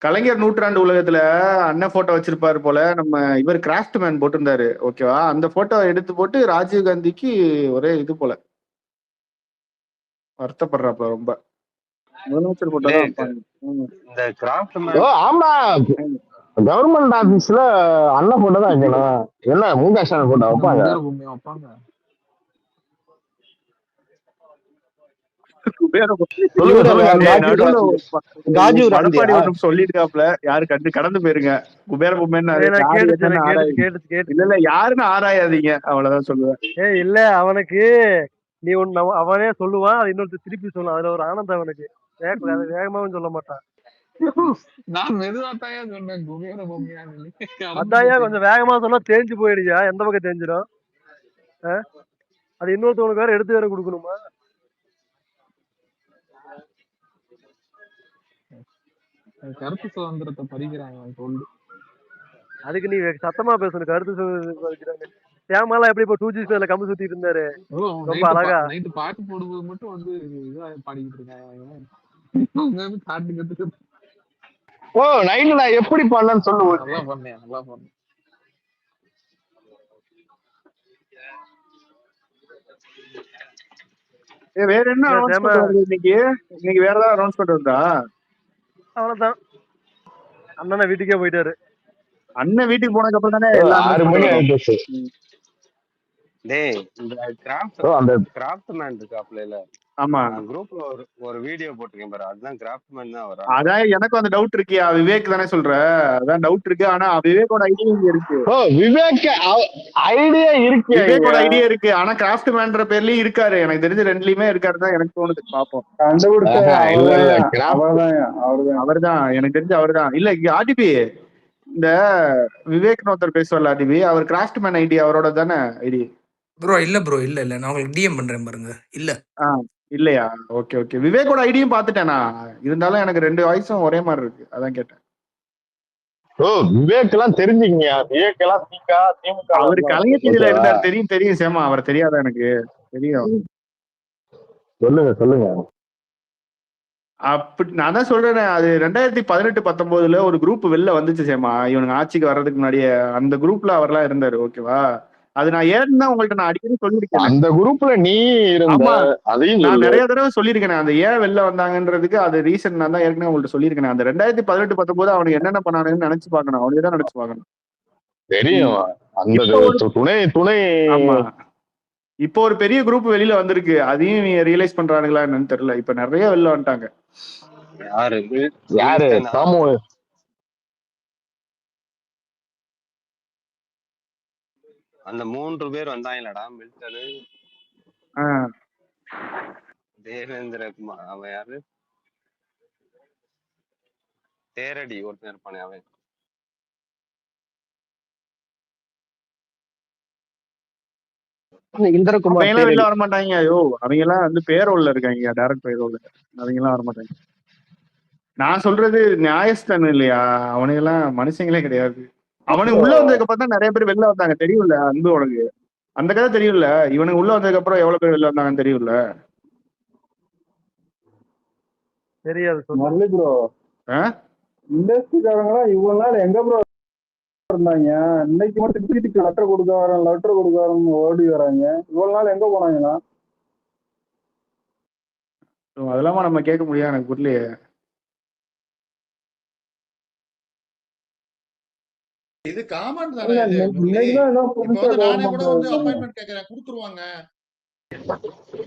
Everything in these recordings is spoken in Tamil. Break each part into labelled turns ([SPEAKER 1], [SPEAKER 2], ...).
[SPEAKER 1] கலைஞர் நூற்றாண்டு உலகத்துல அண்ணன் போட்டோ வச்சிருப்பாரு போல. நம்ம இவர் கிராஃப்ட் மேன் போட்டிருந்தாரு ஓகேவா. அந்த போட்டோ எடுத்து போட்டு ராஜீவ் காந்திக்கு ஒரே இது போல வருத்தப்படுறாப்ல ரொம்ப. முதலமைச்சர் போட்டோ தான் வைப்பாங்க.
[SPEAKER 2] இந்த கிராஃப்ட்
[SPEAKER 3] ஓ ஆமா, கவர்மெண்ட் ஆபீஸ்ல அண்ணன் போட்டோ தான் வைக்கணும். என்ன முக போட்டோ வைப்பாங்க?
[SPEAKER 4] வைப்பாங்க.
[SPEAKER 1] மடப்பாடி ஒன்றும் சொல்லிருக்காப்ல, யாரு கண்டு கடந்து போயிருங்க. குபேர பொம்மைன்னு இல்ல இல்ல யாருன்னு ஆராயாதீங்க, அவ்வளவுதான் சொல்லுவேன்.
[SPEAKER 5] இல்ல அவனுக்கு நீ ஒண்ணு அவனே சொல்லுவான், அது இன்னொருத்தர் திருப்பி சொல்லுவான். அதுல ஒரு ஆனந்தம் அவனுக்கு. வேகமாவும் சொல்ல மாட்டான்.
[SPEAKER 4] நான் மெதுவாத்தாயா சொன்னேன் குபேர பொம்மையா.
[SPEAKER 5] அதாயா கொஞ்சம் வேகமா சொன்னா தேஞ்சு போயிடுயா. எந்த பக்கம் தேஞ்சிடும்? அது இன்னொருத்தவனுக்கு வேற எடுத்து வேற கொடுக்கணுமா?
[SPEAKER 4] கருத்து சுதந்திரத்தை பறிக்கிறாங்க சொல்லு.
[SPEAKER 5] அதுக்கு நீ சத்தமா பேசணும். கருத்து பறிக்கிறாங்க. தேமாலாம் எப்படி இப்போ 2G ஸ்பேஸ்ல கம்பு சுத்திட்டு இருந்தாரு ரொம்ப அழகா.
[SPEAKER 4] நைட்டு பாட்டு போடும்போது மட்டும் வந்து இதா பாடிக்கிட்டு இருக்காங்க.
[SPEAKER 3] ஓ நைட்டு நான் எப்படி பண்ணேன்னு சொல்லுவேன்.
[SPEAKER 4] நல்லா பண்ணேன், நல்லா பண்ணேன்.
[SPEAKER 1] வேற என்ன இன்னைக்கு வேற ஏதாவது அனௌன்ஸ்மெண்ட் வருதா?
[SPEAKER 5] அவ்வளவுதான். அண்ணன் வீட்டுக்கே போயிட்டாரு. அண்ணன்
[SPEAKER 1] வீட்டுக்கு போனதுக்கு அப்புறம் தானே
[SPEAKER 3] 6 மணி ஆயிடுச்சு.
[SPEAKER 2] டேய் இந்த கிராஃப்ட் மேன் இருக்காப்ல.
[SPEAKER 1] ஆமா,
[SPEAKER 2] குரூப்ல ஒரு வீடியோ போட்டிருக்கேன் பாரு, அதுதான் கிராஃப்ட் மேன் தான் வரும்.
[SPEAKER 1] அதான் எனக்கும் அந்த டவுட் இருக்கு. விவேக் தானே சொல்ற? அதான் டவுட் இருக்கு. ஆனா விவேக்கோட ஐடியா இருக்கு.
[SPEAKER 3] விவேக் ஐடியா இருக்கு,
[SPEAKER 1] விவேக்கோட ஐடியா இருக்கு. ஆனா கிராஃப்ட் மேன்ற பேர்லயும் இருக்காரு. எனக்கு தெரிஞ்சு ரெண்டுலயுமே இருக்காரு தான் எனக்கு தோணுது. பாப்போம். அவர்தான் எனக்கு தெரிஞ்சு அவர்தான். இல்ல ஆர்டிபி இந்த விவேக் ஒருத்தர் பேசுவார்ல ஆர்டிபி, அவர் கிராஃப்ட் மேன் ஐடி அவரோட தானே ஐடி?
[SPEAKER 6] ப்ரோ இல்ல ப்ரோ, இல்ல இல்ல, நான் உங்களுக்கு டிஎம் பண்றேன் பாருங்க. இல்ல
[SPEAKER 1] இல்லையா? Okay okay. விவேக்கோட ஐடியும் பாத்துட்டேனா, இருந்தாலும் எனக்கு 2 வாய்ஸும் ஒரே மாதிரி இருக்கு, அதான் கேட்டேன்.
[SPEAKER 3] ஓ விவேக் எல்லாம் தெரிஞ்சுக்கீங்க. விவேக் எல்லாம் திமுக
[SPEAKER 1] அவரு கலைஞர் டிவில இருந்தார். தெரியும் தெரியும் சேமா, அவர் தெரியாதா? எனக்கு தெரியும்.
[SPEAKER 3] சொல்லுங்க சொல்லுங்க.
[SPEAKER 1] அப்படி நான் தான் சொல்றேன். அது 2018-19 ஒரு குரூப் வெளில வந்துச்சு சேமா, இவனுக்கு ஆட்சிக்கு வர்றதுக்கு முன்னாடியே. அந்த குரூப்ல அவர்லாம் இருந்தாரு ஓகேவா. அது நான் ஏன்னா உங்கள்ட்ட நான் அடிக்கடி சொல்லியிருக்கேன்.
[SPEAKER 3] அந்த குரூப்ல நீ இருந்த, அதையும்
[SPEAKER 1] நான் நிறைய தடவை சொல்லியிருக்கேன். அந்த ஏன் வெளில வந்தாங்கன்றதுக்கு அது ரீசன் நான் தான் ஏற்கனவே உங்கள்ட்ட சொல்லியிருக்கேன். அந்த 2018-19 அவனுக்கு என்னென்ன பண்ணானுன்னு நினைச்சு பார்க்கணும். அவனுக்கு தான் நினைச்சு பார்க்கணும்.
[SPEAKER 3] தெரியும். அந்த துணை
[SPEAKER 1] ஆமா, இப்போ ஒரு பெரிய குரூப் வெளியில வந்திருக்கு. அதையும் ரியலைஸ் பண்றானுங்களா என்னன்னு தெரியல. இப்ப நிறைய வெளில வந்துட்டாங்க.
[SPEAKER 3] யாரு?
[SPEAKER 2] அந்த 3 பேர் வந்தாங்கலடா, மில்டனு, தேவேந்திர குமார், அவன் யாரு, தேரடி ஒருத்தன் இருப்பானே அவன்.
[SPEAKER 1] இந்திரகுமார் வெளில வர மாட்டாங்க. ஐயோ அவங்க எல்லாம் வந்து பேரோல்ல இருக்காங்க, டைரக்ட் பேரோல்ல. அவங்க எல்லாம் வர மாட்டாங்க. நான் சொல்றது நியாயஸ்தானம் இல்லையா? அவனுங்க எல்லாம் மனுஷங்களே கிடையாது. அவனுக்கு உள்ள வந்ததுக்கு அப்புறம் தான் நிறைய பேர் வெளில வந்தாங்க. தெரியும்ல அன்பு உனக்கு அந்த கதை தெரியும்ல. இவனுக்கு உள்ள வந்ததுக்கு அப்புறம் எவ்வளவு பேர் வெளில வந்தாங்கன்னு தெரியும்ல.
[SPEAKER 5] தெரியாது
[SPEAKER 1] ப்ரோ. இண்டஸ்ட்ரிக்காரங்களா இவ்வளவு நாள் எங்க ப்ரோ இருந்தாங்க? இன்னைக்கு மட்டும் வீட்டுக்கு லெட்டர் கொடுக்க வரேன் ஓடி வராங்க. இவ்வளவு நாள் எங்க போனாங்கன்னா அதெல்லாமா நம்ம கேட்க முடியாது. எனக்கு புரியலையே.
[SPEAKER 7] இது காமன் தானே. நானே கூட வந்து அப்பாயின்மெண்ட் கேட்கறேன், கொடுத்துருவாங்க.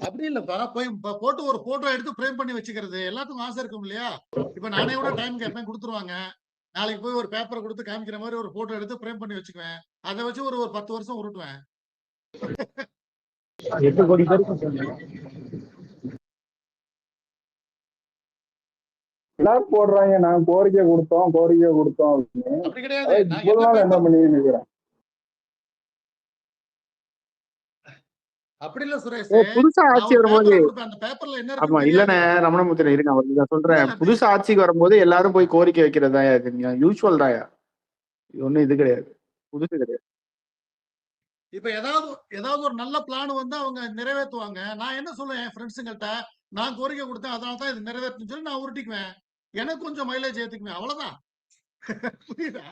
[SPEAKER 7] அப்படி இல்லப்பா, போய் போட்டு ஒரு போட்டோ எடுத்து ஃப்ரேம் பண்ணி வச்சுக்கிறது எல்லாத்துக்கும் ஆசை இருக்கும் இல்லையா? இப்ப நானே கூட டைம் கேட்பேன், கொடுத்துருவாங்க. நாளைக்கு போய் ஒரு பேப்பரை கொடுத்து காமிக்கிற மாதிரி ஒரு போட்டோ எடுத்து ஃப்ரேம் பண்ணி வச்சுக்குவேன். அதை வச்சு ஒரு 10 வருஷம் உருட்டுவேன்.
[SPEAKER 1] 8 கோடி பேருக்கு எல்லாரும் போடுறாங்க. நான் கோரிக்கை கொடுத்தோம்
[SPEAKER 7] அப்படி கிடையாது. என்ன பண்ணி நினைக்கிறேன் அப்படி இல்ல சுரேஷ்.
[SPEAKER 1] புதுசா ஆட்சி வரும்போது
[SPEAKER 7] அந்த பேப்பர்ல என்ன
[SPEAKER 1] ஆமா இல்லண்ணே ரமணமுத்திரன் இருங்க, அவர் சொல்றேன். புதுசா ஆட்சிக்கு வரும்போது எல்லாரும் போய் கோரிக்கை வைக்கிறதா யூஸ்வல் தாயா. ஒண்ணும் இது கிடையாது, புதுசு கிடையாது.
[SPEAKER 7] இப்ப ஏதாவது ஒரு நல்ல பிளான் வந்து அவங்க நிறைவேற்றுவாங்க. நான் என்ன சொல்லுவேன் என் ஃப்ரெண்ட்ஸுங்கள்ட்ட, நான் கோரிக்கை கொடுத்தேன் அதனால தான் இது நிறைவேற்றுன்னு சொல்லி நான் உருட்டிக்குவேன். எனக்கு கொஞ்சம் மைலேஜ் ஏத்துக்குமே, அவ்வளவுதான். புரியுதா?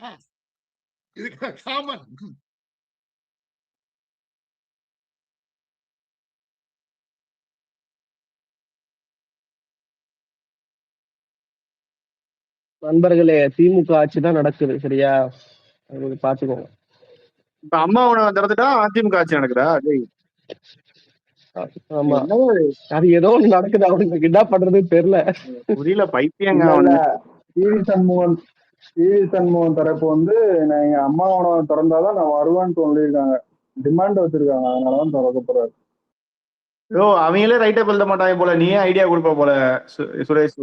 [SPEAKER 7] இது காமன்.
[SPEAKER 8] நண்பர்களே, திமுக ஆட்சி தான் நடக்குது, சரியா? அது பாத்துக்கோங்க.
[SPEAKER 1] இப்ப அம்மா உணவை திறந்துட்டா அதிமுக ஆட்சி நடக்குதா? டேய்,
[SPEAKER 8] ஆமா,
[SPEAKER 1] என்னது
[SPEAKER 8] அது ஏதோ ஒண்ணு நடக்குது, அவனுக்கு என்ன பண்றதுன்னு தெரியல.
[SPEAKER 1] புரியல, பைத்தியங்க
[SPEAKER 3] இல்ல இல்ல
[SPEAKER 1] அவனுக்கு.
[SPEAKER 3] டிவி சண்முகம் தரப்பு வந்து நான் எங்க அம்மா உணவை திறந்தாதான் நான் வருவேன்னு சொல்லியிருக்காங்க. டிமாண்ட் வச்சிருக்காங்க, அதனாலதான் திறக்க போறாரு.
[SPEAKER 1] யோ, அவங்களே ரைட்டா எழுத மாட்டாங்க போல, நீயே ஐடியா கொடுப்ப போல சுரேஷ்.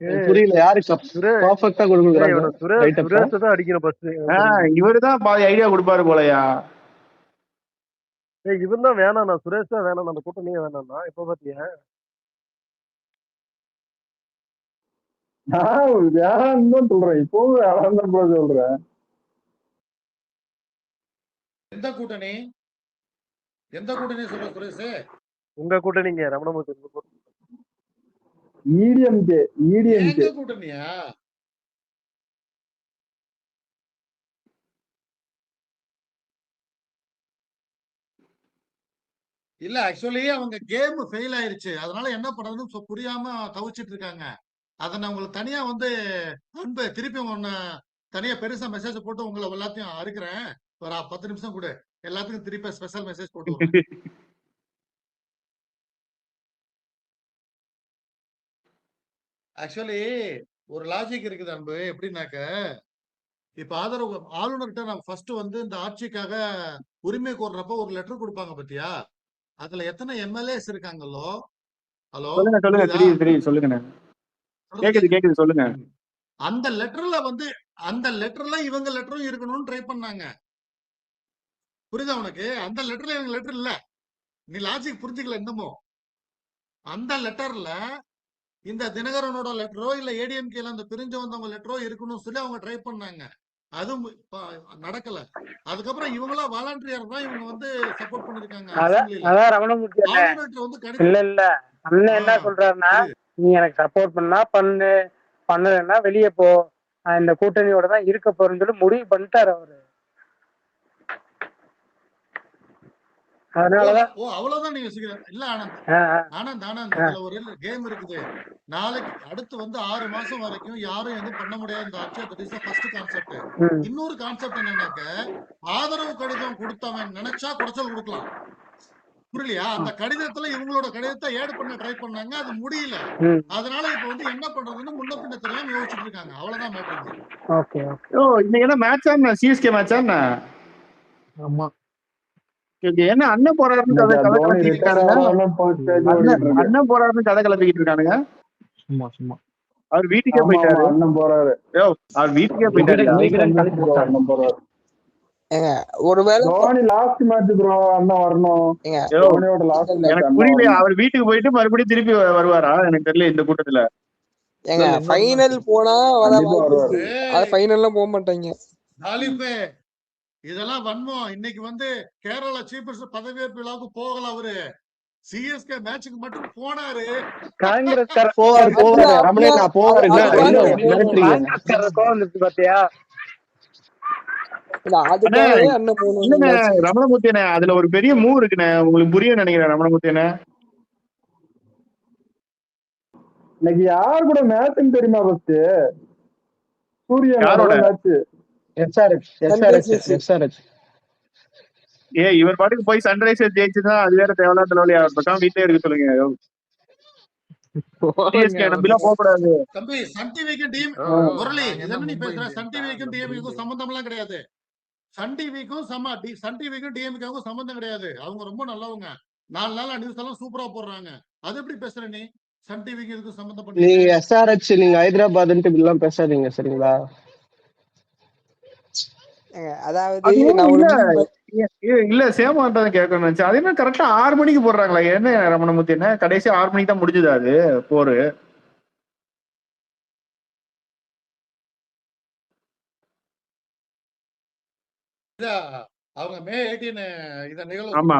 [SPEAKER 5] ஏய்,
[SPEAKER 8] புரியல, யாருக்கு
[SPEAKER 5] சுரேஷ்
[SPEAKER 8] பர்ஃபெக்டா
[SPEAKER 5] ஏய்,
[SPEAKER 8] கொடுக்குறாங்க
[SPEAKER 5] இவனை
[SPEAKER 8] ரைட்டப்பா?
[SPEAKER 5] சுரேஷ் தான் அடிக்கணும் ஃபர்ஸ்ட்.
[SPEAKER 1] இவருதான் பாதி ஐடியா கொடுப்பாரு போலயா.
[SPEAKER 5] ஏய், இவன் தான் வேணாண்ணா, சுரேஷ் தான் வேணாம், அந்த கூட்டணியே வேணாம்னா. இப்ப பாத்தியா?
[SPEAKER 3] நான் வேணான்னு தான் சொல்றேன், இப்பவும் வேணான்னு தான் சொல்றேன்.
[SPEAKER 7] எந்த கூட்டணி? எந்த கூட்டணி சொல்ற சுரேஷ்?
[SPEAKER 5] உங்க கூட்டணிங்க, ரமணமூர்த்தி
[SPEAKER 3] இடிஎம்கே
[SPEAKER 7] எங்க கூட்டணியா? இல்ல, ஆக்சுவலி அவங்க கேம் ஃபெயில் ஆயிருச்சு, அதனால என்ன பண்றதுன்னு புரியாம தவிச்சிட்டு இருக்காங்க. அதை நான் உங்களுக்கு தனியா வந்து அன்பு திருப்பி ஒன்னு தனியா பெருசா மெசேஜ் போட்டு உங்களை எல்லாத்தையும் அறுக்கிறேன். ஒரு 10 நிமிஷம் கூட எல்லாத்துக்கும் திருப்பி ஸ்பெஷல் மெசேஜ் போட்டு விடுறேன். ஆக்சுவலி ஒரு லாஜிக் இருக்குது அன்பு. எப்படின்னாக்க, இப்ப ஆளுநர்கிட்ட நம்ம ஃபர்ஸ்ட் வந்து இந்த ஆட்சிக்காக உரிமை கோர்றப்ப ஒரு லெட்டர் கொடுப்பாங்க பத்தியா? அதுல எத்தனை எம்எல்ஏஸ் இருக்காங்களோ. ஹலோ,
[SPEAKER 1] சொல்லுங்க சொல்லுங்க,
[SPEAKER 7] புரியுதா?
[SPEAKER 1] தெரியுது தெரியுது, சொல்லுங்க. கேக்குது கேக்குது, சொல்லுங்க.
[SPEAKER 7] அந்த லெட்டர்ல வந்து அந்த லெட்டர்ல இவங்க லெட்டரும் இருக்கணும்னு ட்ரை பண்ணாங்க. புரியுதா உனக்கு? அந்த லெட்டர்ல இவங்க லெட்டர் இல்ல. நீ லாஜிக் புரிஞ்சுக்கல இன்னமும். அந்த லெட்டர்ல இந்த தினகரனோட லெட்டரோ இல்ல ஏடிஎம்கேல அந்த பிரிஞ்சு வந்தவங்க லெட்டரோ இருக்கணும்னு சொல்லி அவங்க ட்ரை பண்ணாங்க. அதுவும் நடக்கல. அதுக்கப்புறம் இவங்களா வாலண்டியர் தான் இவங்க வந்து சப்போர்ட் பண்ணிருக்காங்க அசெம்பிளில.
[SPEAKER 9] அதான் ரமணமூர்த்தி அண்ணே.
[SPEAKER 7] ஆளுநர்கிட்ட வந்து
[SPEAKER 9] இல்ல
[SPEAKER 7] கடிதம்.
[SPEAKER 9] இல்ல, அண்ணன் என்ன சொல்றாருன்னா, நீ எனக்கு சப்போர்ட் பண்ணா பண்ணு, பண்ணலன்னா வெளியே போ, நான் இந்த கூட்டணியோட தான் இருக்க போறேன்னு சொல்லி முடிவு பண்ணிட்டாரு அவரு. அதனாலதான்
[SPEAKER 7] ஓ, அவ்வளவுதான் நீ யோசிக்கிற. இல்ல ஆனந்த் இதுல ஒரு கேம் இருக்குது. நாளைக்கு அடுத்து வந்து 6 மாசம் வரைக்கும் யாரும் எதுவும் பண்ண முடியாது இந்த ஆட்சி. That is the first concept. இன்னொரு கான்செப்ட் என்னன்னாக்க, ஆதரவு கடிதம் கொடுத்தவன் நினைச்சா குடைச்சல் கொடுக்கலாம். புரியலையா? அந்த கடிதத்துல இவங்களோட கடிதத்தை ஏட் பண்ண ட்ரை பண்ணாங்க, அது முடியல. அதனால இப்ப வந்து என்ன பண்றதுன்னு முன்ன பின்ன தெரியாம யோசிச்சுட்டு இருக்காங்க. அவ்வளவுதான் மேட்டர்.
[SPEAKER 9] ஓகே
[SPEAKER 1] ஓ, இன்னைக்கு என்ன மேட்சா? சிஎஸ்கே மேட்சா என்ன?
[SPEAKER 4] ஆமா,
[SPEAKER 1] என்ன அண்ணன் போறாருன்னு கதை கிளப்பிக்கிட்டு இருக்கானுங்க. அண்ணன் போறாருன்னு கதை கிளப்பிக்கிட்டு இருக்கானுங்க.
[SPEAKER 4] சும்மா சும்மா
[SPEAKER 1] அவர் வீட்டுக்கே போயிட்டாரு.
[SPEAKER 3] அண்ணன் போறாரு.
[SPEAKER 1] அவர் வீட்டுக்கே போயிட்டாரு.
[SPEAKER 3] அண்ணன் போறாரு.
[SPEAKER 10] ஒருவேளை
[SPEAKER 3] தோனி லாஸ்ட் மேட்ச் ப்ரோ, அண்ணன் வரணும். தோனியோட லாஸ்ட் மேட்ச்
[SPEAKER 1] எனக்கு புரியல, அவர் வீட்டுக்கு போயிட்டு மறுபடியும் திருப்பி வருவாரா? எனக்கு தெரியல இந்த கூட்டத்துல.
[SPEAKER 10] ஏங்க ஃபைனல் போனா வர வாய்ப்பு இருக்கு. அது ஃபைனல்லாம் போக மாட்டாங்க.
[SPEAKER 7] தாலிபே, இதெல்லாம் வன்மம். இன்னைக்கு வந்து கேரளா சீஃப் மினிஸ்டர் பதவியேற்பு விழாவுக்கு போகல அவரு. சிஎஸ்கே மேட்சுக்கு மட்டும் போனாரு.
[SPEAKER 9] காங்கிரஸ்
[SPEAKER 8] போவாரு ரமணேண்ணா, போவாரு.
[SPEAKER 9] பாத்தியா?
[SPEAKER 10] அதுக்காகவே அண்ணன் போகணும்.
[SPEAKER 1] ரமணமூர்த்தி அண்ணே, அதுல ஒரு பெரிய மூவ் இருக்குண்ணே, உங்களுக்கு புரியும் நினைக்கிறேன். ரமணமூர்த்தி அண்ணே,
[SPEAKER 3] இன்னைக்கு யார் கூட மேட்ச் தெரியுமா? ஃபர்ஸ்ட் சூரியன் மேட்ச்.
[SPEAKER 8] SRH.
[SPEAKER 1] இவர் பாட்டுக்கு போய் சன்ரைசர்ஸ் ஜெயிச்சுதான் அது வேற தேவையில்லாத தலைவலி. அவர் பக்கம் வீட்லயே இருக்க சொல்லுங்க. சிஎஸ்கே நம்பிலாம் போக கூடாது.
[SPEAKER 7] தம்பி, சன் டிவிக்கும் டிஎம் முரளி, இதென்ன நீ பேசுற? சன் டிவிக்கும் டிஎம்கேக்கும் சம்பந்தம் எல்லாம் கிடையாது. சன் டிவிக்கும் டிஎம்கேக்கும் சம்பந்தம் கிடையாது. அவங்க ரொம்ப நல்லவங்க. 4 நாளா நியூஸ் எல்லாம் சூப்பரா போடுறாங்க. அது எப்படி பேசுற நீ? சன் டிவிக்கு இதுக்கு சம்பந்தம் பண்ணி
[SPEAKER 8] நீங்க SRH, நீங்க ஹைதராபாத்ன்ட்டு இப்படிலாம் பேசாதீங்க, சரிங்களா?
[SPEAKER 10] அதாவது
[SPEAKER 1] இல்ல சேமாட்டா கேட்கணும்னு நினைச்சேன். அதே மாதிரி கரெக்டா 6 மணிக்கு போடுறாங்களா? என்ன ரமணமூர்த்தி என்ன கடைசி 6 மணிக்கு தான் முடிஞ்சது அது போரு?
[SPEAKER 7] அவங்க மே 18 இத நிகழ்வு.
[SPEAKER 1] ஆமா,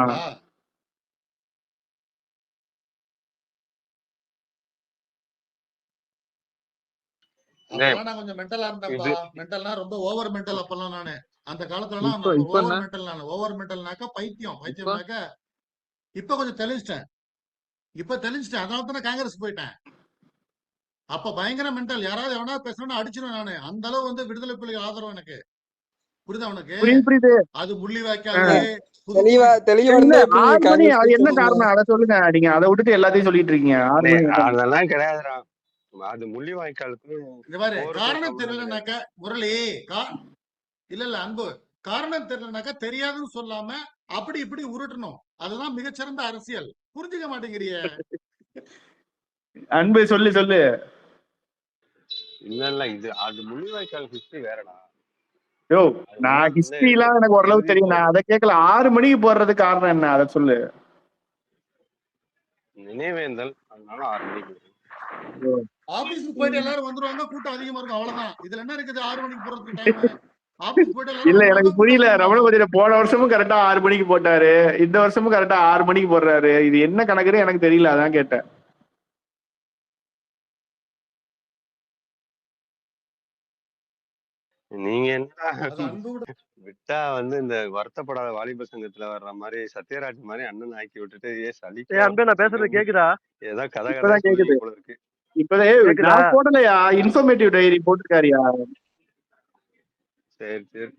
[SPEAKER 7] அப்பெல்லாம் நான் கொஞ்சம் மென்டலா இருந்தேன்ப்பா. மென்டல்னா ரொம்ப ஓவர் மென்டல் அப்பெல்லாம் நானு. அந்த காலத்துல எல்லாம் ஓவர் மென்டல் நானு. ஓவர் மென்டல்னாக்கா பைத்தியம்னாக்க இப்ப கொஞ்சம் தெளிஞ்சிட்டேன். அதனால தானே காங்கிரஸ் போயிட்டேன். அப்ப பயங்கர மென்டல். யாராவது எவனாவது பேசணும்னா அடிச்சிருவேன் நானு. அந்த அளவு வந்து விடுதலை புலிகள் ஆதரவு எனக்கு. புரியுதா உனக்கு?
[SPEAKER 1] புரியுது.
[SPEAKER 7] அது முள்ளிவாய்க்கால்
[SPEAKER 10] தெளிவா
[SPEAKER 1] இல்ல
[SPEAKER 10] இருந்தா
[SPEAKER 1] 6 மணி அது என்ன காரணம் அதை சொல்லுங்க. நீங்க அதை விட்டுட்டு எல்லாத்தையும் சொல்லிட்டு இருக்கீங்க. 6 மணி
[SPEAKER 2] அதெல்லாம் கிடையாதுடா. அது முள்ளிவாய்க்காலுக்கு
[SPEAKER 7] இந்த மாதிரி காரணம் தெரியலனாக்கா முரளி இல்ல அன்பு காரணம் தெரியலனாக்கா தெரியாதுன்னு சொல்லாம அப்படி இப்படி உருட்டணும். அதுதான் மிகச்சிறந்த அரசியல். புரிஞ்சுக்க மாட்டேங்கிறிய.
[SPEAKER 1] அன்பு சொல்லு சொல்லு.
[SPEAKER 2] இல்ல இது அது முள்ளிவாய்க்கால் ஹிஸ்டரி வேறடா.
[SPEAKER 1] யோ நான் ஹிஸ்டரி எல்லாம் எனக்கு ஓரளவு தெரியும். நான் அதை கேட்கல. 6 மணிக்கு போடுறதுக்கு காரணம் என்ன அதை சொல்லு.
[SPEAKER 2] நினைவேந்தல், அதனால 6 மணிக்கு.
[SPEAKER 7] ஆபீஸ்க்கு போயிட்டு எல்லாரும் வந்துருவாங்க, கூட்டம் அதிகமா இருக்கும், அவ்வளவுதான். இதுல என்ன இருக்குது 6 மணிக்கு போறதுக்கு டைம்? ஆபீஸ் போயிட்டு
[SPEAKER 1] இல்ல எனக்கு புரியல. ரமணபதியில போன வருஷமும் கரெக்டா 6 மணிக்கு போட்டாரு, இந்த வருஷமும் கரெக்டா 6 மணிக்கு போடுறாரு. இது என்ன கணக்குன்னு எனக்கு தெரியல, அதான் கேட்டேன்.
[SPEAKER 2] நீங்க என்ன விட்டா வந்து இந்த வருத்தப்படாத வாலிப சங்கத்துல வர்ற மாதிரி சத்யராஜ் மாதிரி அண்ணன் ஆக்கி விட்டுட்டு
[SPEAKER 5] அன்பே நான் பேசுறது கேக்குதா?
[SPEAKER 2] ஏதோ கதை
[SPEAKER 1] கேக்குது
[SPEAKER 2] போல இருக்கு.
[SPEAKER 1] இப்பதே நான் போடலையா, இன்ஃபர்மேட்டிவ் டைரி போட்டுருக்காருயா.
[SPEAKER 2] சரி சரி.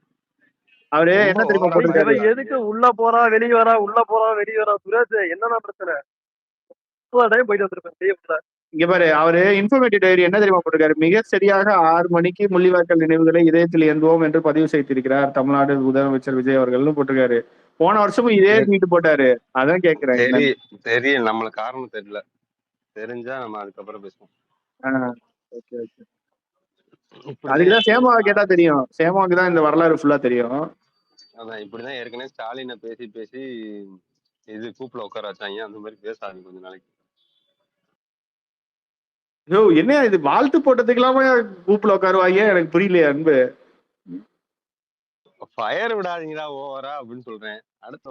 [SPEAKER 1] அவரு என்ன தெரியுமா போட்டிருக்காரு?
[SPEAKER 5] எதுக்கு உள்ள போறா வெளிய வரா, உள்ள போறா வெளிய வரா? சுரேஷ் என்னன்னா பிரச்சனை? போயிட்டு வந்திருப்பேன்.
[SPEAKER 1] இங்க பாரு, அவரு இன்ஃபர்மேட்டிவ் டைரி என்ன தெரியுமா போட்டிருக்காரு? மிக சரியாக 6 மணிக்கு முள்ளிவாய்க்கால் நினைவுகளை இதயத்தில் ஏந்துவோம் என்று பதிவு செய்திருக்கிறார் தமிழ்நாடு முதலமைச்சர் விஜய் அவர்கள்னு போட்டிருக்காரு. போன வருஷமும் இதே ட்வீட் போட்டாரு. அதான் கேக்குறேன்.
[SPEAKER 2] தெரியும், நம்மளுக்கு காரணம் தெரியல. தெரிஞ்சா நம்ம அதுக்கப்புறம் பேசுவோம்.
[SPEAKER 1] அதுக்குதான் சேமாவை கேட்டா தெரியும். சேமாவுக்கு தான் இந்த வரலாறு ஃபுல்லா தெரியும்.
[SPEAKER 2] அதான் இப்படிதான் ஏற்கனவே ஸ்டாலினை பேசி இது கூப்பிட உட்கார வச்சாங்க. அந்த மாதிரி பேசாதீங்க கொஞ்ச நாளைக்கு.
[SPEAKER 1] என்ன இது வாழ்த்து போட்டதுக்கு இல்லாம கூப்பிட உட்காருவாங்க? எனக்கு புரியலையே அன்பு.
[SPEAKER 2] ஃபயர் விடாதீங்களா ஓவரா அப்படின்னு சொல்றேன். அடுத்து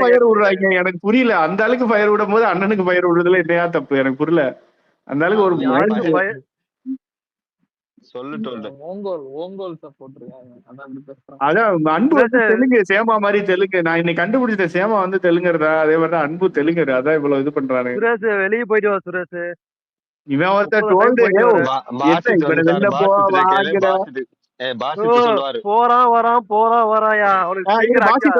[SPEAKER 1] ஃபயர் விடுறாங்க. எனக்கு புரியல. அந்த அளவுக்கு ஃபயர் விடும் போது அண்ணனுக்கு ஃபயர் விடுறதுல என்னையா தப்பு? எனக்கு புரியல. அந்த அளவுக்கு ஒரு அதான் அன்பு வந்து தெலுங்கு, சேமா மாதிரி தெலுங்கு. நான் இன்னைக்கு கண்டுபிடிச்சேன் சேமா வந்து தெலுங்குறதா. அதே மாதிரிதான் அன்பு தெலுங்கு. அதான் இவ்வளவு இது பண்றாங்க.
[SPEAKER 5] சுரேஷ் வெளியே போயிட்டு வா சுரேஷ்.
[SPEAKER 1] இவன் ஒருத்தர் வெளில
[SPEAKER 5] போறான் வராயா?
[SPEAKER 1] பாசிட்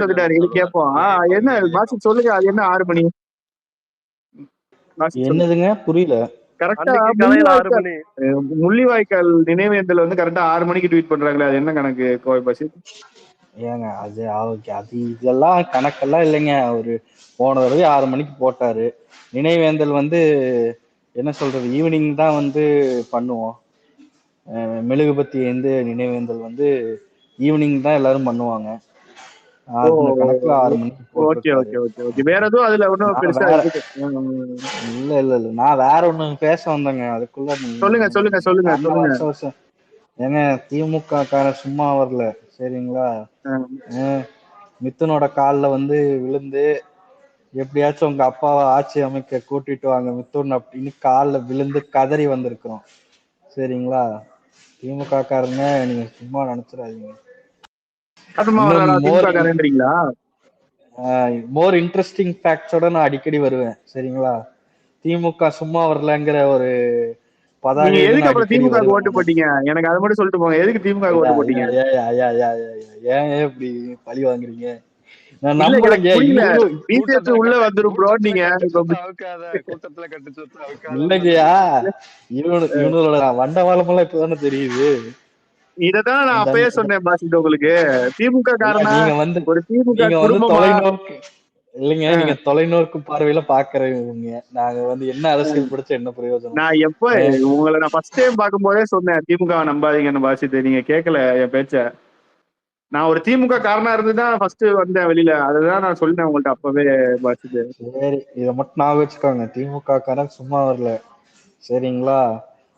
[SPEAKER 1] வந்துட்டாரு. இது கேட்போம். என்ன பாசிட் சொல்லுங்க. அது என்ன 6 மணி
[SPEAKER 11] என்னதுங்க? புரியல.
[SPEAKER 1] கரெக்டா முள்ளிவாய்க்கால் நினைவேந்தல் வந்து கரெக்டா 6 மணிக்கு ட்வீட் பண்றாங்களே, அது என்ன கணக்கு கோவை பாசிட்?
[SPEAKER 11] ஏங்க அது இதெல்லாம் கணக்கெல்லாம் இல்லைங்க. ஒரு போன தடவை 6 மணிக்கு போட்டாரு. நினைவேந்தல் வந்து என்ன சொல்றது, ஈவினிங் தான் வந்து பண்ணுவோம். மெழுகுபத்தி வந்து நினைவேந்தல் வந்து ஈவினிங் தான் எல்லாரும் பண்ணுவாங்க. கணக்குல 6 மணிக்கு.
[SPEAKER 1] வேற எதுவும் அதுல ஒண்ணும் பெருசா
[SPEAKER 11] இல்ல நான் வேற ஒண்ணு பேச வந்தேங்க. அதுக்குள்ள
[SPEAKER 1] சொல்லுங்க.
[SPEAKER 11] ஏங்க திமுக காரன் சும்மா வரல சரிங்களா? மிதுனோட காலில் வந்து விழுந்து எப்படியாச்சும் உங்க அப்பாவை ஆட்சி அமைக்க கூட்டிட்டு வாங்க மிதுன் அப்படின்னு காலில் விழுந்து கதறி வந்திருக்கிறோம் சரிங்களா? திமுக காரங்க நீங்க சும்மா நினைச்சிடாதீங்க. மோர் இன்ட்ரெஸ்டிங் ஃபேக்ட்ஸோட நான் அடிக்கடி வருவேன் சரிங்களா? திமுக சும்மா வரலங்கிற ஒரு பதாகை.
[SPEAKER 1] திமுக ஓட்டு போட்டீங்க? எனக்கு அதை மட்டும் சொல்லிட்டு போங்க. எதுக்கு திமுக ஓட்டு போட்டீங்க?
[SPEAKER 11] ஏன் இப்படி பழி வாங்குறீங்க?
[SPEAKER 1] பிஜேபி உள்ள வந்துரும் ப்ரோ. நீங்க
[SPEAKER 11] இல்லைங்கயா, இவனோட வண்டவாளமெல்லாம் இப்பதானே தெரியுது.
[SPEAKER 1] இததான் நான் அப்பயே சொன்னேன் பாசிட் உங்களுக்கு. திமுக காரணம்
[SPEAKER 11] நீங்க வந்து தொலைநோக்கு இல்லைங்க. நீங்க தொலைநோக்கு பார்வையில பாக்குறவங்க. நாங்க வந்து என்ன அரசியல் படிச்ச என்ன பிரயோஜனம்?
[SPEAKER 1] நான் எப்ப உங்களை நான் ஃபர்ஸ்ட் டைம் பார்க்கும் போதே சொன்னேன் திமுக நம்பாதீங்கன்னு பாசிட். நீங்க கேட்கல என் பேச்ச. நான் ஒரு திமுக காரணம் இருந்துதான் ஃபர்ஸ்ட் வந்தேன் வெளியில. அதுதான் நான் சொல்லிட்டேன் உங்கள்ட்ட அப்பவே பாசிட்.
[SPEAKER 11] சரி, இதை மட்டும் நான் வச்சுக்கோங்க. திமுக காரன் சும்மா வரல சரிங்களா?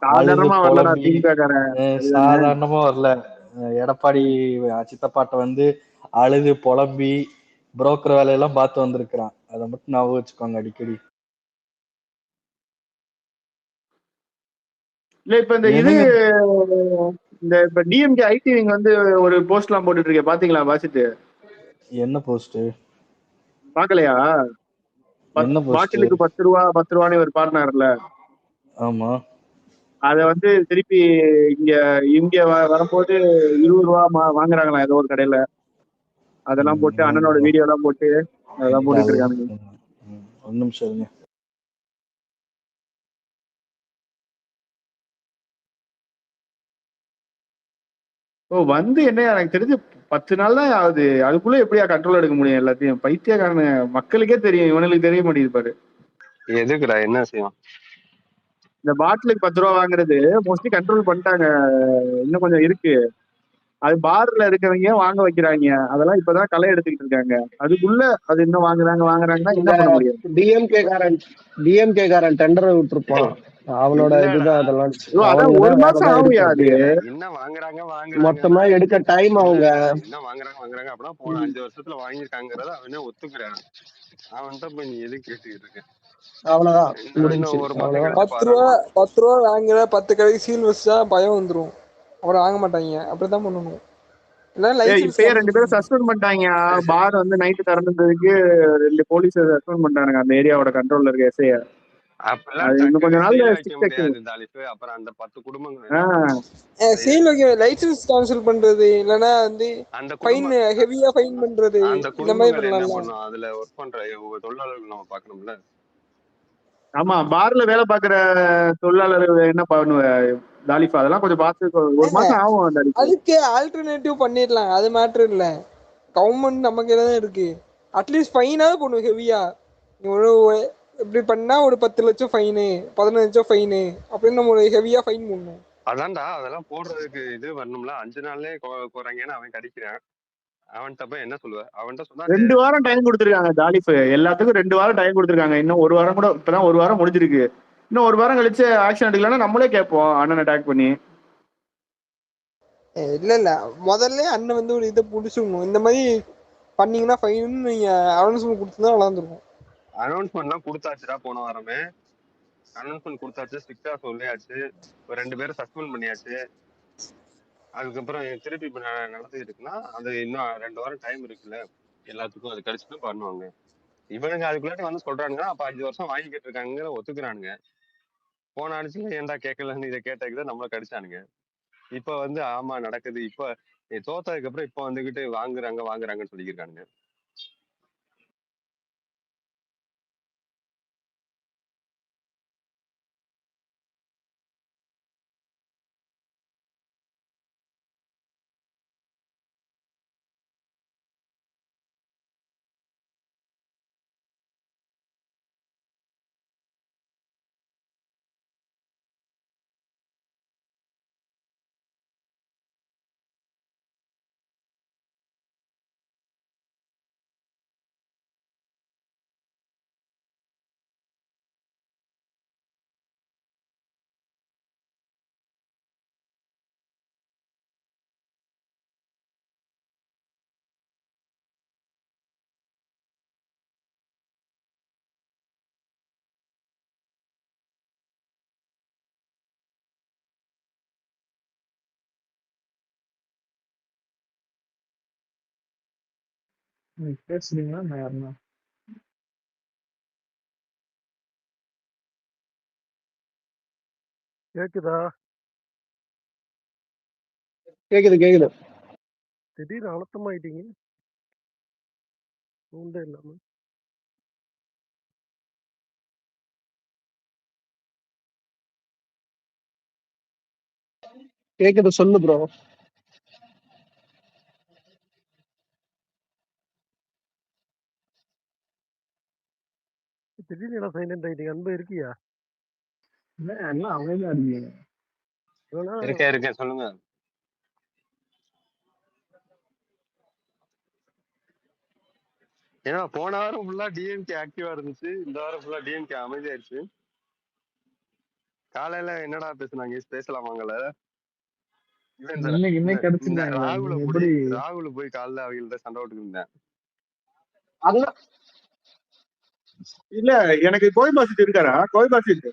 [SPEAKER 1] சாதாரணமா வரல திமுக காரன்.
[SPEAKER 11] சாதாரணமா வரல. எடப்பாடி சித்தப்பாட்ட வந்து அழுது புலம்பி புரோக்கர் வேலையெல்லாம் பார்த்து வந்திருக்கிறான். அதை மட்டும் ஞாபகம் வச்சுக்கோங்க அடிக்கடி.
[SPEAKER 1] இல்ல இப்ப இந்த இது
[SPEAKER 11] என்னங்க
[SPEAKER 1] இந்த இப்ப டிஎம்கே ஐடி விங் வந்து ஒரு போஸ்ட் எல்லாம் போட்டுட்டு இருக்கேன், பாத்தீங்களா வாசிட்டு?
[SPEAKER 11] என்ன போஸ்ட்?
[SPEAKER 1] பாக்கலையா?
[SPEAKER 11] என்ன போஸ்ட்?
[SPEAKER 1] பாட்டிலுக்கு 10 ரூபான்னு ஒரு பாட்னர்ல,
[SPEAKER 11] ஆமா.
[SPEAKER 1] அத வந்து திருப்பி இங்க இங்க வரும்போது 20 ரூபா வாங்குறாங்களாம் ஏதோ ஒரு கடையில. அதெல்லாம் போட்டு அண்ணனோட வீடியோ எல்லாம் போட்டு அதெல்லாம் போட்டுட்டு இருக்கானுங்க.
[SPEAKER 11] ஒரு நிமிஷம் இருங்க.
[SPEAKER 1] ஓ வந்து என்ன எனக்கு தெரிஞ்சு 10 நாள் தான் ஆகுது. அதுக்குள்ள எப்படியா கண்ட்ரோல் எடுக்க முடியும் எல்லாத்தையும்? பைத்தியக்காரனு, மக்களுக்கே தெரியும், இவனுக்கு தெரிய மாட்டேங்குது பாரு.
[SPEAKER 2] எதுக்குடா, என்ன விஷயம்?
[SPEAKER 1] இந்த பாட்டிலுக்கு 10 ரூபா வாங்குறது மோஸ்ட்லி கண்ட்ரோல் பண்ணிட்டாங்க, இன்னும் கொஞ்சம் இருக்கு. அது பார்ல இருக்கவங்க வாங்க வைக்கிறாங்க, அதெல்லாம் இப்பதான் களை எடுத்துக்கிட்டு இருக்காங்க. அதுக்குள்ள அது இன்னும் வாங்குறாங்கன்னா என்ன பண்ண முடியும்?
[SPEAKER 8] டிஎம்கே காரன் டெண்டரை விட்டுருப்பான், அவனோட இதுதான் அதெல்லாம்.
[SPEAKER 1] அதான் ஒரு மாசம் ஆகும் யாரு
[SPEAKER 2] என்ன வாங்குறாங்க
[SPEAKER 8] மொத்தமா எடுக்க டைம் அவங்க
[SPEAKER 2] என்ன வாங்குறாங்க அப்படின்னா போன 5 வருஷத்துல வாங்கிருக்காங்கிறத அவனே ஒத்துக்கிறான். அவன்கிட்ட போய் நீ எதுக்கு கேட்டுக்கிட்டு இருக்க?
[SPEAKER 8] அவ்வளவுதான்
[SPEAKER 2] ஒரு
[SPEAKER 10] 10 ரூபா வாங்குற 10 கடைக்கு சீல் வச்சா பயம் வந்துரும், அப்புறம் வாங்க மாட்டாங்க. அப்படிதான் பண்ணணும்.
[SPEAKER 1] இப்பயே 2 பேரும் சஸ்பெண்ட் பண்ணிட்டாங்க. பார் வந்து நைட்டு திறந்ததுக்கு 2 போலீஸ் சஸ்பெண்ட் பண்ணிட்டானுங்க, அந்த ஏரியாவோட கண்ட்ரோல்ல இருக்க எஸ்ஐ. அது இன்னும் கொஞ்ச நாள்ல
[SPEAKER 2] அப்புறம் அந்த 10 குடும்பங்கள்
[SPEAKER 10] சீல் வைக்க லைசென்ஸ் கேன்சல் பண்றது, இல்லனா வந்து ஃபைன், ஹெவியா ஃபைன் பண்றது, இந்த மாதிரி பண்ணலாம்.
[SPEAKER 2] அதுல வொர்க் பண்ற தொழிலாளர்கள் நம்ம பார்க்கணும்ல.
[SPEAKER 1] ஆமா, பார்ல வேலை பாக்குற தொழிலாளர்கள் என்ன பண்ணுவ தாலிஃபா? அதெல்லாம் கொஞ்சம் பார்த்து ஒரு மாசம் ஆகும்.
[SPEAKER 10] அதுக்கு ஆல்டர்னேட்டிவ் பண்ணிடலாம், அது மேட்டர் இல்ல. கவர்மெண்ட் நமக்கு தான் இருக்கு. அட்லீஸ்ட் ஃபைனாவது போடணும் ஹெவியா. இப்படி பண்ணா ஒரு 10 லட்சம் ஃபைனு, 15 லட்சம் ஃபைனு அப்படின்னு நம்ம ஒரு ஹெவியா ஃபைன் போடணும்.
[SPEAKER 2] அதான்டா, அதெல்லாம் போடுறதுக்கு இது வரணும்ல. 5 நாள்லயே குறைங்கன்னு அவன் கடிக்கிறான். அவன்கிட்ட போய் என்ன சொல்லுவ? அவன்கிட்ட சொன்னா
[SPEAKER 1] 2 வாரம் டைம் கொடுத்துருக்காங்க தாலிஃப், எல்லாத்துக்கும் 2 வாரம் டைம் கொடுத்துருக்காங்க. இன்னும் 1 வாரம் கூட, இப்பதான் 1 வாரம் முடிஞ்சிருக்கு. இன்னும் 1 வாரம் கழிச்சு ஆக்ஷன் எடுக்கலன்னா நம்மளே கேட்போம் அண்ணன் அட்டாக் பண்ணி.
[SPEAKER 10] இல்ல முதல்ல அண்ணன் வந்து ஒரு இதை புடிச்சிடணும், இந்த மாதிரி பண்ணீங்கன்னா ஃபைன் நீங்க அனௌன்ஸ்மெண்ட் கொடுத்துதான் வளர்ந்துருக்கும்.
[SPEAKER 2] அனௌன்ஸ்மெண்ட்லாம் கொடுத்தாச்சுடா, போன வாரமே அனௌன்ஸ்மெண்ட் கொடுத்தாச்சு, ஸ்ட்ரிக்டா சொல்லியாச்சு, ஒரு 2 பேரும் சஸ்பெண்ட் பண்ணியாச்சு. அதுக்கப்புறம் திருப்பி இப்ப நடத்திட்டு இருக்குன்னா அது இன்னும் 2 வாரம் டைம் இருக்குல்ல, எல்லாத்துக்கும் அது கடிச்சுட்டு பண்ணுவாங்க. இவனுங்க அதுக்குள்ளாட்டி வந்து சொல்றானுங்க, அப்ப 5 வருஷம் வாங்கிக்கிட்டு இருக்காங்க ஒத்துக்குறானுங்க. போன அடிச்சுல ஏன்டா கேட்கலன்னு இதை கேட்டதுதான் நம்மள கடிச்சானுங்க. இப்ப வந்து ஆமா நடக்குது, இப்ப தோத்ததுக்கு அப்புறம் இப்ப வந்துகிட்டு வாங்குறாங்கன்னு சொல்லியிருக்கானுங்க.
[SPEAKER 4] பேசுறீங்களா நான் யாருன்னா?
[SPEAKER 5] கேக்குதா?
[SPEAKER 8] கேக்குது.
[SPEAKER 5] திடீர்னு அழுத்தமாயிட்டீங்க, சவுண்டே இல்லாம.
[SPEAKER 8] கேக்குது, சொல்லு ப்ரோ.
[SPEAKER 5] திடீர்னு எல்லாம் சைலண்ட் ஆயிட்டீங்க. அன்பு இருக்கியா?
[SPEAKER 4] எல்லாம் அமைதியா இருக்கீங்க.
[SPEAKER 2] இருக்கேன் சொல்லுங்க. ஏன்னா போன வாரம் ஃபுல்லா டிஎம்கே ஆக்டிவா இருந்துச்சு, இந்த வாரம் ஃபுல்லா டிஎம்கே அமைதியாயிருச்சு. காலையில என்னடா பேசுனாங்க, பேசலாமாங்கல? ராகுல போய் காலைல அவங்கள்ட்ட சண்டை போட்டுக்கிட்டு இருந்தேன்.
[SPEAKER 1] இல்ல எனக்கு கோய் பாசிட் இருக்காரா? கோய் பாசிட்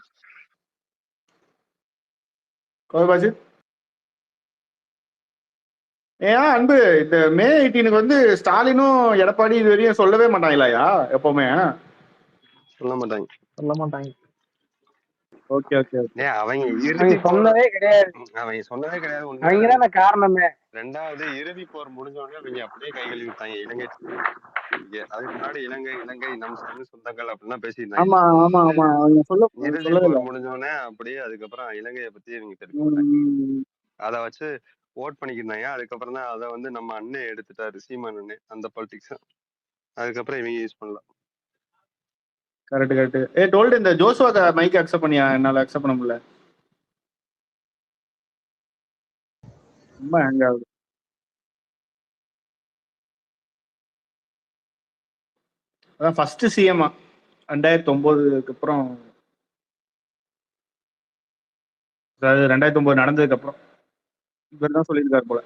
[SPEAKER 1] கோபாஜித் ஏன் அன்பு இந்த மே 18க்கு வந்து ஸ்டாலினும் எடப்பாடி இது வரையும் சொல்லவே மாட்டாங்களாயா எப்பவுமே?
[SPEAKER 2] சொல்ல மாட்டாங்க.
[SPEAKER 4] சொல்ல மாட்டாங்க.
[SPEAKER 1] Okay okay okay.
[SPEAKER 2] அவங்க
[SPEAKER 9] அவங்க
[SPEAKER 2] இறுதி போர்
[SPEAKER 9] சொன்னதே கிடையாது.
[SPEAKER 2] அவங்க சொன்னதே கிடையாது. ஒண்ணு
[SPEAKER 9] அவங்கதான் அந்த காரணமே.
[SPEAKER 2] ரெண்டாவது இறுதி போர் முடிஞ்ச உடனே அவங்க அப்படியே கை கழுவி விட்டாங்க இலங்கை. அதுக்கு முன்னாடி இலங்கை நம் தமிழ் சொந்தங்கள் அப்படின்னா பேசியிருந்தாங்க.
[SPEAKER 1] ஆமா ஆமா ஆமா அவங்க
[SPEAKER 2] இறுதி
[SPEAKER 1] சொல்லவே
[SPEAKER 2] போர்
[SPEAKER 1] இல்லை.
[SPEAKER 2] முடிஞ்ச உடனே அப்படியே அதுக்கப்புறம் இலங்கையை பத்தி இவங்க தெரிஞ்சுக்கிட்டாங்க. அதை வச்சு ஓட் பண்ணிக்கிட்டாங்க. அதுக்கப்புறம் தான் அதை வந்து நம்ம அண்ணன் எடுத்துட்டாரு, சீமான் அண்ணன், அந்த பாலிடிக்ஸ். அதுக்கப்புறம் இவங்க யூஸ் பண்ணலாம்.
[SPEAKER 1] Correct correct. டோல்டு இந்த ஜோசுவா மைக் அக்செப்ட் பண்ணியா? என்னால அக்செப்ட் பண்ண முடியல, ரொம்ப ஹேங் ஆகுது. அதான் ஃபர்ஸ்ட் சிஎம் 2009 அப்புறம், அதாவது 2009 நடந்ததுக்கு அப்புறம் இவர் தான் சொல்லியிருக்காரு போல.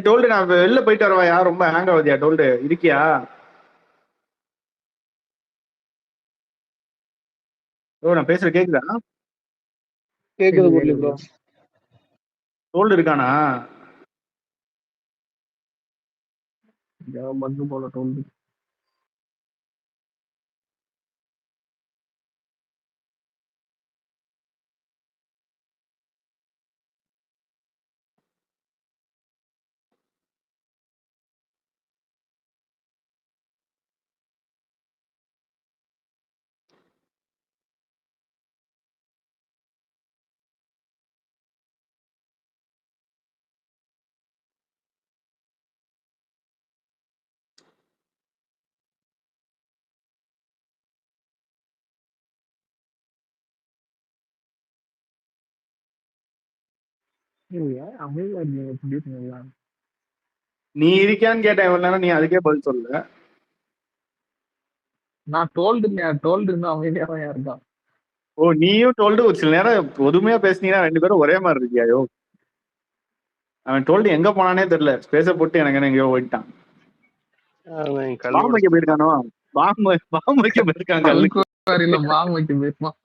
[SPEAKER 1] டோல்டு நான் வெளில போயிட்டு வரவாயா? ரொம்ப ஹேங் ஆகுதியா? டோல்டு இருக்கியா? நான் பேசுற கேக்குதா?
[SPEAKER 8] கேக்குது முரளி ப்ரோ.
[SPEAKER 1] டோல்டு இருக்கானா?
[SPEAKER 4] பக்கு போல டோல்டு.
[SPEAKER 1] நீ இருக்கியான்னு கேட்டேன் இவ்வளவு நேரம், நீ அதுக்கே பதில் சொல்லல.
[SPEAKER 4] நான் டோல்டு இருந்தா அமைதியா தான் இருக்கான்.
[SPEAKER 1] ஓ நீயும் டோல்டு ஒரு சில நேரம் பொதுமையா பேசுனீங்கன்னா ரெண்டு பேரும் ஒரே மாதிரி இருக்கியாயோ? அவன் டோல்டு எங்க போனானே தெரியல, ஸ்பேஸ போட்டு எனக்கு எங்கேயோ போயிட்டான். பாம்பு வைக்க போயிருக்கானோ? பாம்பு வைக்க போயிருக்கான்.
[SPEAKER 4] பாம்பு வைக்க போயிருப்பான்.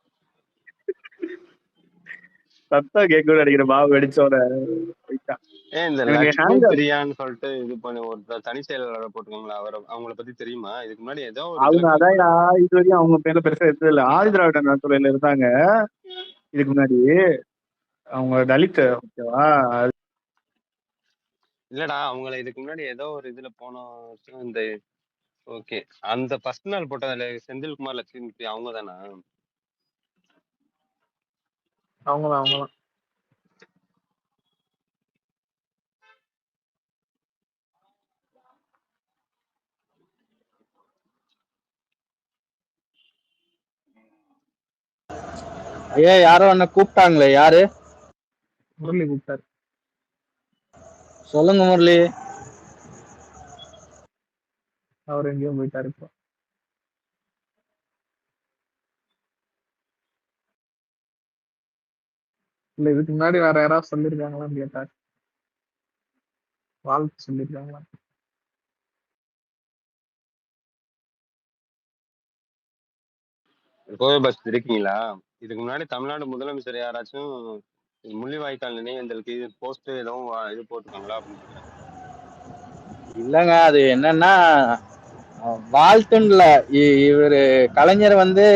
[SPEAKER 1] சத்தம் கேட்க அடிக்கிற பாம்பு வெடிச்சோட போயிட்டான்.
[SPEAKER 2] இந்த லட்சுமி பிரியான்னு சொல்லிட்டு இது பண்ணி ஒரு தனி செயலாளரை போட்டுக்கோங்களா? அவங்கள பத்தி தெரியுமா? இதுக்கு முன்னாடி ஏதோ
[SPEAKER 1] அவங்க அதான் இது வரையும் அவங்க பேர பெருசா எடுத்தது இல்ல. ஆதி திராவிட துறையில இருந்தாங்க இதுக்கு முன்னாடி. அவங்க தலித், ஓகேவா?
[SPEAKER 2] இல்லடா, அவங்கள இதுக்கு முன்னாடி ஏதோ ஒரு இதுல போன இந்த ஓகே அந்த ஃபர்ஸ்ட் நாள் போட்டதுல செந்தில்குமார் லட்சுமி அவங்க தானா?
[SPEAKER 4] அவங்கதான்.
[SPEAKER 11] ஐயா யாரோ என்ன கூப்பிட்டாங்களே, யாரு?
[SPEAKER 4] முரளி கூப்பிட்டாரு.
[SPEAKER 11] சொல்லுங்க முரளி.
[SPEAKER 4] அவர் எங்கேயோ போயிட்டாரு இப்போ. இல்ல இதுக்கு முன்னாடி வேற யாராவது சொல்லிருக்காங்களான்னு கேட்டார். வாழ்த்து சொல்லிருக்காங்களா?
[SPEAKER 2] கோயபஸ் இருக்கீங்களா? இதுக்கு முன்னாடி தமிழ்நாடு முதலமைச்சர் யாராச்சும் முள்ளிவாய்க்கால் நினைவேந்தலுக்கு இது போஸ்ட் எதுவும் இது போட்டுருக்காங்களா அப்படின்னு கேக்குறேன்.
[SPEAKER 11] இல்லங்க, அது என்னன்னா வாழ்த்துன்ல இவரு கலைஞர் வந்து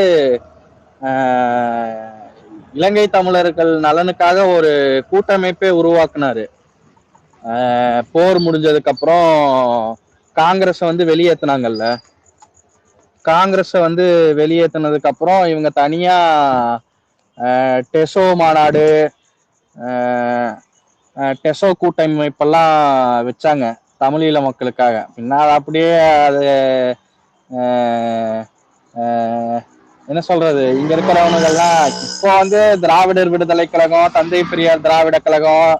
[SPEAKER 11] இலங்கை தமிழர்கள் நலனுக்காக ஒரு கூட்டமைப்பே உருவாக்குனாரு. போர் முடிஞ்சதுக்கு அப்புறம் காங்கிரஸ வந்து வெளியேற்றினாங்கல்ல. காங்கிரஸ வந்து வெளியேற்றினதுக்கு அப்புறம் இவங்க தனியா டெசோ மாநாடு, டெசோ கூட்டமைப்பெல்லாம் வச்சாங்க தமிழீழ மக்களுக்காக. பின்னால் அப்படியே அது என்ன சொல்றது, இங்க இருக்கிறவனுங்கெல்லாம் இப்போ வந்து திராவிடர் விடுதலை கழகம், தந்தை பெரியார் திராவிட கழகம்,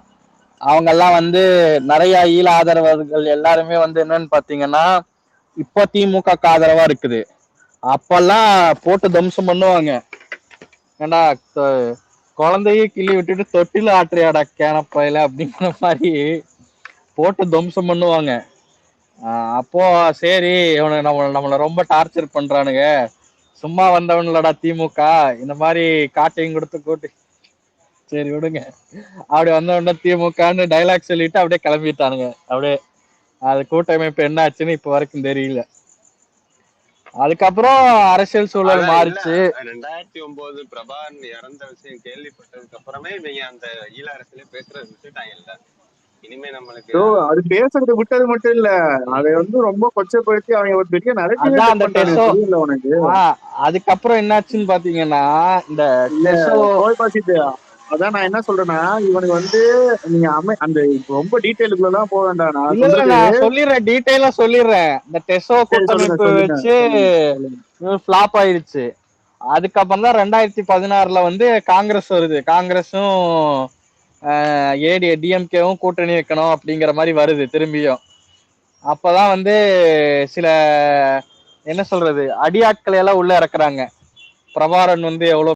[SPEAKER 11] அவங்க எல்லாம் வந்து நிறைய ஈழ ஆதரவர்கள் எல்லாருமே வந்து என்னன்னு பாத்தீங்கன்னா இப்போ திமுக ஆதரவா இருக்குது. அப்பெல்லாம் போட்டு தம்சம் பண்ணுவாங்க. ஏண்டா குழந்தையே கிள்ளி விட்டுட்டு தொட்டில ஆட்டுறியாடா கேனப்பையில அப்படிங்கிற மாதிரி போட்டு துவம்சம் பண்ணுவாங்க. அப்போ சரி இவனை நம்மளை ரொம்ப டார்ச்சர் பண்றானுங்க, சும்மா வந்தவன்லடா திமுக, இந்த மாதிரி காட்டையும் கொடுத்து கூட்டி சரி விடுங்க அப்படி வந்தவன திமுகன்னு டைலாக் சொல்லிட்டு அப்படியே கிளம்பிட்டானுங்க. அப்படியே அது கூட்டமைப்பு என்ன ஆச்சுன்னு இப்ப வரைக்கும் தெரியல. அதுக்கப்புறம் அரசியல் சூழல்
[SPEAKER 2] அதான் இல்ல
[SPEAKER 11] மாறிச்சு.
[SPEAKER 2] 2009 பிரபாகரன் இறந்த விஷயம் கேள்விப்பட்டதுக்கு அப்புறமே இவங்க அந்த ஈழ அரசியலே பேசுறது விட்டுட்டாங்கல்ல. இனிமே நம்மளுக்கு
[SPEAKER 1] அது பேசுறது விட்டது மட்டும் இல்ல, அதை ரொம்ப கொச்சப்படுத்தி அவங்க ஒரு பெரிய நரேட்டிவே
[SPEAKER 11] அதான்
[SPEAKER 1] செட்
[SPEAKER 11] அந்த
[SPEAKER 1] பண்ணிட்டாங்க.
[SPEAKER 11] டெசோ
[SPEAKER 1] தெரியல உனக்கு?
[SPEAKER 11] அதுக்கப்புறம் என்னாச்சுன்னு பாத்தீங்கன்னா இந்த
[SPEAKER 1] இல்ல
[SPEAKER 11] டெசோ
[SPEAKER 1] கோவை பாசிட்டு, அதான் நான் என்ன சொல்றேன்னா, இவனுக்கு நீங்க அந்த ரொம்ப டீட்டெயிலுக்குள்ள எல்லாம் போக வேண்டாம். நான்
[SPEAKER 11] இல்ல
[SPEAKER 1] சொல்றது
[SPEAKER 11] நான் சொல்லிடுறேன், டீட்டெயிலா சொல்லிடுறேன். இந்த டெசோ
[SPEAKER 1] சரி, சொல்லுங்க
[SPEAKER 11] கூட்டமைப்பு
[SPEAKER 1] சொல்லுங்க
[SPEAKER 11] வச்சு
[SPEAKER 1] சொல்லுங்க.
[SPEAKER 11] ஃபிளாப் ஆயிடுச்சு. அதுக்கப்புறம் தான் 2016 காங்கிரஸ் வருது. காங்கிரஸும் டிஎம்கேவும் கூட்டணி வைக்கணும் அப்படிங்கிற மாதிரி வருது திரும்பியும். அப்பதான் சில என்ன சொல்றது அடியாட்களை எல்லாம் உள்ள இறக்குறாங்க. பிரபாகரன் எவ்வளவு